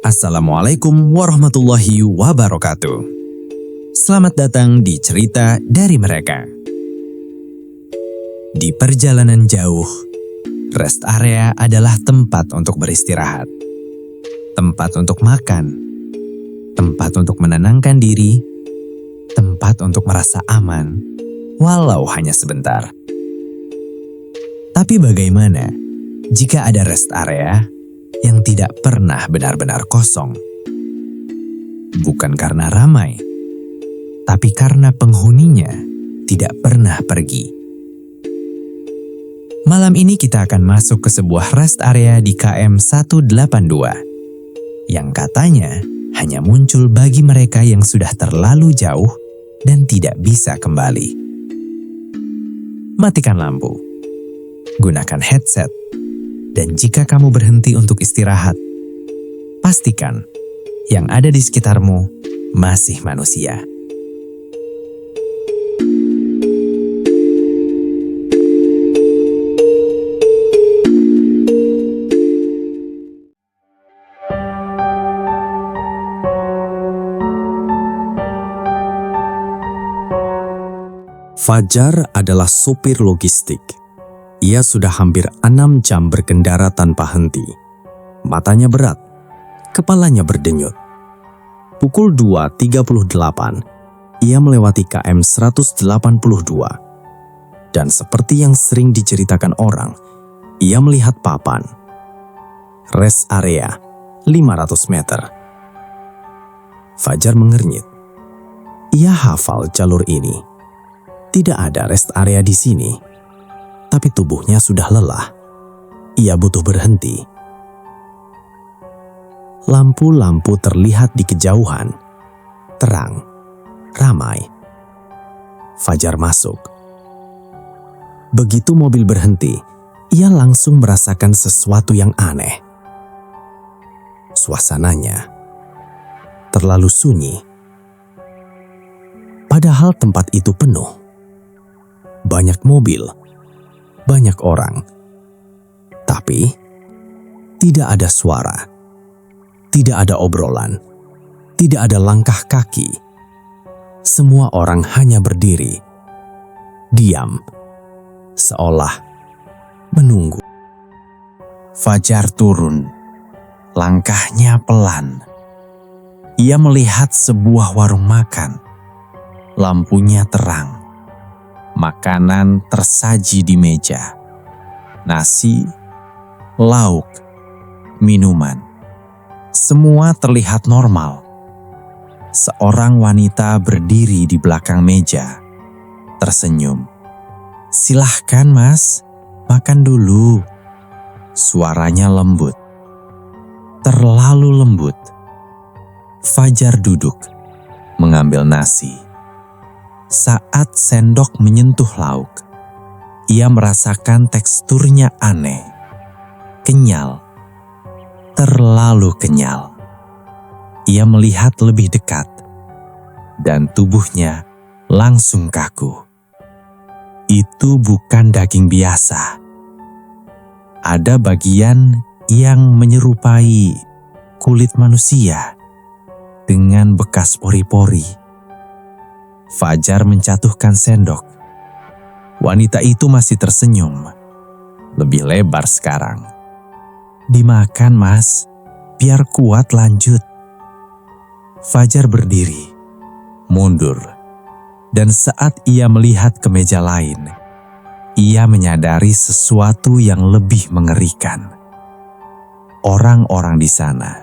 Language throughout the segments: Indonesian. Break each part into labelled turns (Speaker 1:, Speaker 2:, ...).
Speaker 1: Assalamualaikum warahmatullahi wabarakatuh. Selamat datang di cerita dari mereka. Di perjalanan jauh, rest area adalah tempat untuk beristirahat, tempat untuk makan, tempat untuk menenangkan diri, tempat untuk merasa aman, walau hanya sebentar. Tapi bagaimana jika ada rest area yang tidak pernah benar-benar kosong? Bukan karena ramai, tapi karena penghuninya tidak pernah pergi. Malam ini kita akan masuk ke sebuah rest area di KM 182 yang katanya hanya muncul bagi mereka yang sudah terlalu jauh dan tidak bisa kembali. Matikan lampu, gunakan headset, dan jika kamu berhenti untuk istirahat, pastikan yang ada di sekitarmu masih manusia.
Speaker 2: Fajar adalah sopir logistik. Ia sudah hampir 6 jam berkendara tanpa henti. Matanya berat, kepalanya berdenyut. Pukul 2.38, ia melewati KM 182. Dan seperti yang sering diceritakan orang, ia melihat papan. Rest area 500 meter. Fajar mengernyit. Ia hafal jalur ini. Tidak ada rest area di sini. Tapi tubuhnya sudah lelah. Ia butuh berhenti. Lampu-lampu terlihat di kejauhan. Terang, ramai. Fajar masuk. Begitu mobil berhenti, ia langsung merasakan sesuatu yang aneh. Suasananya terlalu sunyi. Padahal tempat itu penuh. Banyak mobil, banyak orang, tapi tidak ada suara, tidak ada obrolan, tidak ada langkah kaki. Semua orang hanya berdiri, diam, seolah menunggu. Fajar turun, langkahnya pelan. Ia melihat sebuah warung makan, lampunya terang. Makanan tersaji di meja. Nasi, lauk, minuman. Semua terlihat normal. Seorang wanita berdiri di belakang meja, tersenyum. "Silahkan mas, makan dulu." Suaranya lembut. Terlalu lembut. Fajar duduk, mengambil nasi. Saat sendok menyentuh lauk, ia merasakan teksturnya aneh, kenyal, terlalu kenyal. Ia melihat lebih dekat, dan tubuhnya langsung kaku. Itu bukan daging biasa. Ada bagian yang menyerupai kulit manusia dengan bekas pori-pori. Fajar menjatuhkan sendok. Wanita itu masih tersenyum. Lebih lebar sekarang. "Dimakan mas, biar kuat lanjut." Fajar berdiri, mundur. Dan saat ia melihat ke meja lain, ia menyadari sesuatu yang lebih mengerikan. Orang-orang di sana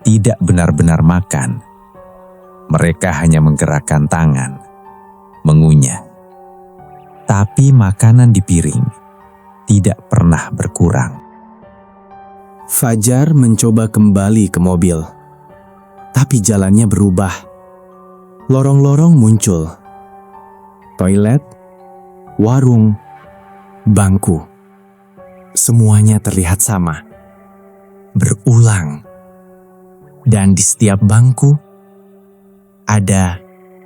Speaker 2: tidak benar-benar makan. Mereka hanya menggerakkan tangan, mengunyah. Tapi makanan di piring tidak pernah berkurang. Fajar mencoba kembali ke mobil. Tapi jalannya berubah. Lorong-lorong muncul. Toilet, warung, bangku. Semuanya terlihat sama. Berulang. Dan di setiap bangku ada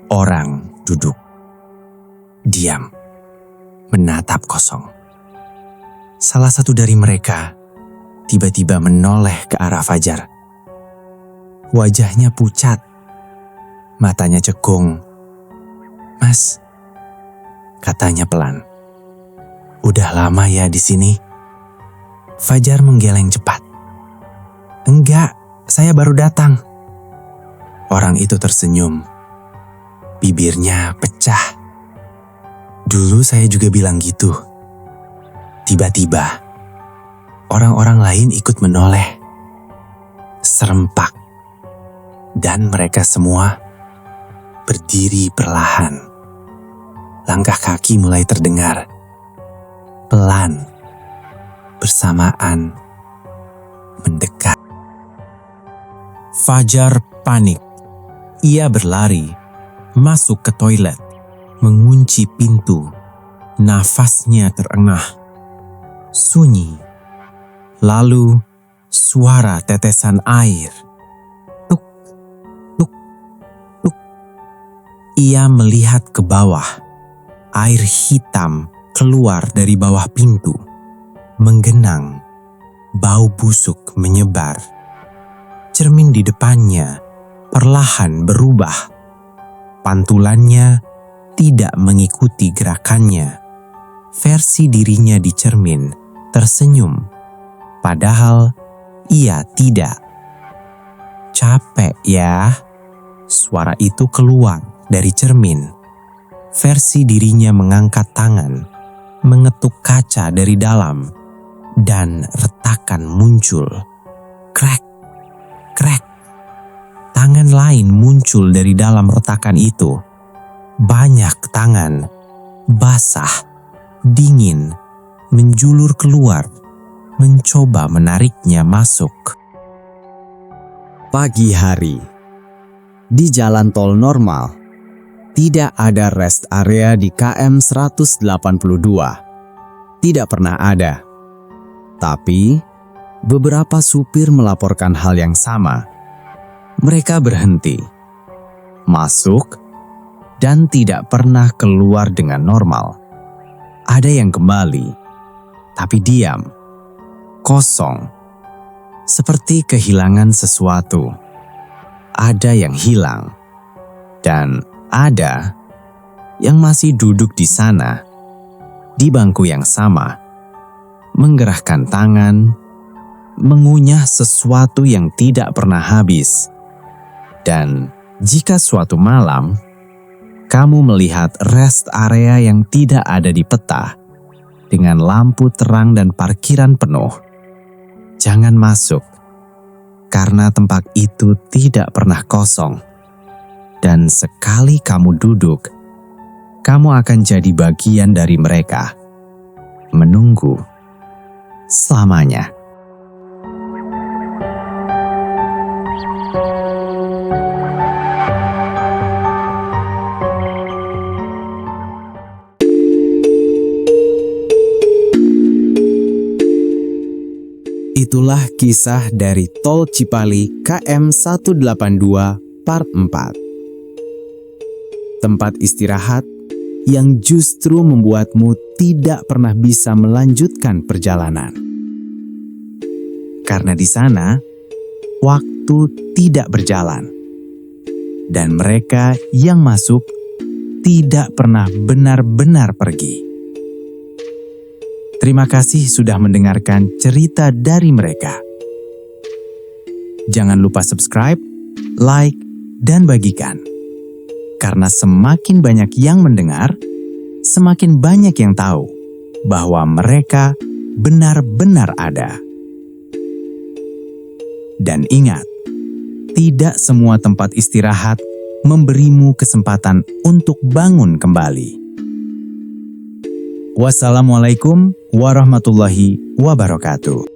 Speaker 2: orang.
Speaker 1: duduk, diam, menatap kosong. Salah satu dari mereka tiba-tiba menoleh ke arah Fajar. Wajahnya pucat, matanya cekung. "Mas," katanya pelan, "udah lama ya di sini?" Fajar menggeleng cepat. "Enggak, saya baru datang." Orang itu tersenyum. Bibirnya pecah. "Dulu saya juga bilang gitu." Tiba-tiba, orang-orang lain ikut menoleh. Serempak. Dan mereka semua berdiri perlahan. Langkah kaki mulai terdengar. Pelan. Bersamaan. Mendekat. Fajar panik. Ia berlari, masuk ke toilet, mengunci pintu. Nafasnya terengah. Sunyi. Lalu suara tetesan air. Tuk, tuk, tuk. Ia melihat ke bawah. Air hitam keluar dari bawah pintu. Menggenang. Bau busuk menyebar. Cermin di depannya perlahan berubah. Pantulannya tidak mengikuti gerakannya. Versi dirinya di cermin tersenyum, padahal ia tidak. "Capek ya?" Suara itu keluar dari cermin. Versi dirinya mengangkat tangan, mengetuk kaca dari dalam, dan retakan muncul. Krek, krek. Tangan lain muncul dari dalam retakan itu. Banyak tangan, basah, dingin, menjulur keluar, mencoba menariknya masuk.
Speaker 2: Pagi hari. Di jalan tol normal, tidak ada rest area di KM 182. Tidak pernah ada. Tapi, beberapa supir melaporkan hal yang sama. Mereka berhenti, masuk, dan tidak pernah keluar dengan normal. Ada yang kembali, tapi diam, kosong, seperti kehilangan sesuatu. Ada yang hilang, dan ada yang masih duduk di sana, di bangku yang sama, menggerahkan tangan, mengunyah sesuatu yang tidak pernah habis. Dan jika suatu malam kamu melihat rest area yang tidak ada di peta, dengan lampu terang dan parkiran penuh, jangan masuk, karena tempat itu tidak pernah kosong. Dan sekali kamu duduk, kamu akan jadi bagian dari mereka, menunggu selamanya. Itulah kisah dari Tol Cipali KM 182 Part 4. Tempat istirahat yang justru membuatmu tidak pernah bisa melanjutkan perjalanan. Karena di sana, waktu tidak berjalan. Dan mereka yang masuk tidak pernah benar-benar pergi. Terima kasih sudah mendengarkan cerita dari mereka. Jangan lupa subscribe, like, dan bagikan. Karena semakin banyak yang mendengar, semakin banyak yang tahu bahwa mereka benar-benar ada. Dan ingat, tidak semua tempat istirahat memberimu kesempatan untuk bangun kembali. Wassalamualaikum warahmatullahi wabarakatuh.